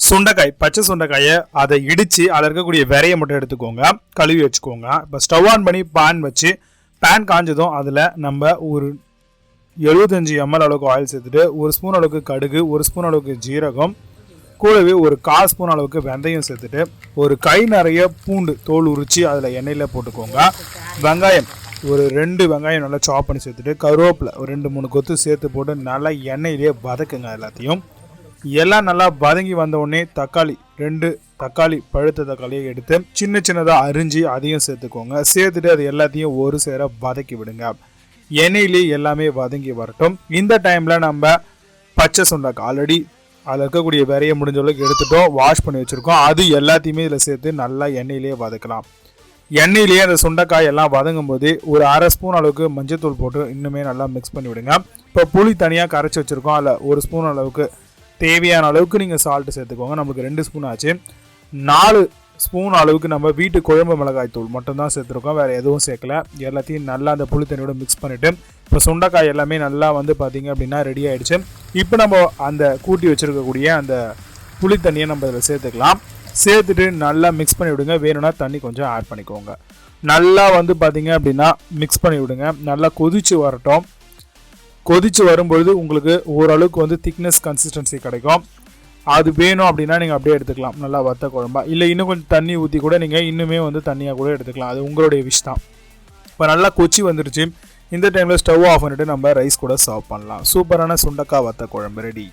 சுண்டைக்காய், பச்சை சுண்டைக்காயை அதை இடித்து அதில் இருக்கக்கூடிய விரையை மட்டும் எடுத்துக்கோங்க, கழுவி வச்சுக்கோங்க. இப்போ ஸ்டவ் ஆன் பண்ணி பேன் வச்சு பேன் காஞ்சதும் அதில் நம்ம ஒரு 75 ml அளவுக்கு ஆயில் சேர்த்துட்டு 1 ஸ்பூன் அளவுக்கு கடுகு, 1 ஸ்பூன் அளவுக்கு ஜீரகம், கூடவே ஒரு 1/4 ஸ்பூன் அளவுக்கு வெந்தயம் சேர்த்துட்டு ஒரு கை நிறைய பூண்டு தோல் உரித்து அதில் எண்ணெயில் போட்டுக்கோங்க. வெங்காயம் ஒரு 2 வெங்காயம் நல்லா சாப் பண்ணி சேர்த்துட்டு கருவேப்பிலை ஒரு 2-3 கொத்து சேர்த்து போட்டு நல்லா எண்ணெயிலே வதக்குங்க. எல்லாத்தையும் எல்லாம் நல்லா வதங்கி வந்த உடனே தக்காளி 2 தக்காளி, பழுத்த தக்காளியை எடுத்து சின்ன சின்னதாக அரிஞ்சு அதையும் சேர்த்துக்கோங்க. சேர்த்துட்டு அது எல்லாத்தையும் ஒரு சேர வதக்கி விடுங்க. எண்ணெயிலே எல்லாமே வதங்கி வரட்டும். இந்த டைமில் நம்ம பச்சை சுண்டைக்காய் ஆல்ரெடி அதில் இருக்கக்கூடிய விரையை முடிஞ்ச அளவுக்கு எடுத்துட்டோம், வாஷ் பண்ணி வச்சுருக்கோம். அது எல்லாத்தையுமே இதில் சேர்த்து நல்லா எண்ணெயிலே வதக்கலாம். எண்ணெயிலேயே அந்த சுண்டைக்காய் எல்லாம் வதங்கும் போது ஒரு 1/2 ஸ்பூன் அளவுக்கு மஞ்சத்தூள் போட்டு இன்னுமே நல்லா மிக்ஸ் பண்ணி விடுங்க. இப்போ புளி தனியாக கரைச்சி வச்சுருக்கோம், அதில் 1 ஸ்பூன் அளவுக்கு தேவையான அளவுக்கு நீங்கள் சால்ட்டு சேர்த்துக்கோங்க. நமக்கு 2 ஸ்பூன் ஆச்சு. 4 ஸ்பூன் அளவுக்கு நம்ம வீட்டு குழம்பு மிளகாய் தூள் மட்டும்தான் சேர்த்துருக்கோம், வேறு எதுவும் சேர்க்கல. எல்லாத்தையும் நல்லா அந்த புளி தண்ணியோட மிக்ஸ் பண்ணிவிட்டு இப்போ சுண்டைக்காய் எல்லாமே நல்லா வந்து பார்த்திங்க அப்படின்னா ரெடி ஆகிடுச்சு. இப்போ நம்ம அந்த கூட்டி வச்சுருக்கக்கூடிய அந்த புளி தண்ணியை நம்ம இதில் சேர்த்துக்கலாம். சேர்த்துட்டு நல்லா மிக்ஸ் பண்ணி விடுங்க. வேணும்னா தண்ணி கொஞ்சம் ஆட் பண்ணிக்கோங்க. நல்லா வந்து பார்த்திங்க அப்படின்னா மிக்ஸ் பண்ணி விடுங்க. நல்லா கொதித்து வரட்டும். கொதித்து வரும்பொழுது உங்களுக்கு ஓரளவுக்கு வந்து திக்னஸ் கன்சிஸ்டன்சி கிடைக்கும். அது வேணும் அப்படின்னா நீங்கள் அப்படியே எடுத்துக்கலாம், நல்லா வத்த குழம்பா. இல்லை இன்னும் கொஞ்சம் தண்ணி ஊற்றி கூட நீங்கள் இன்னுமே வந்து தண்ணியாக கூட எடுத்துக்கலாம், அது உங்களுடைய விஷ் தான். இப்போ நல்லா கொச்சி வந்துருச்சு. இந்த டைமில் ஸ்டவ் ஆஃப் பண்ணிவிட்டு நம்ம ரைஸ் கூட சர்வ் பண்ணலாம். சூப்பரான சுண்டைக்காய் வத்த குழம்பு ரெடி.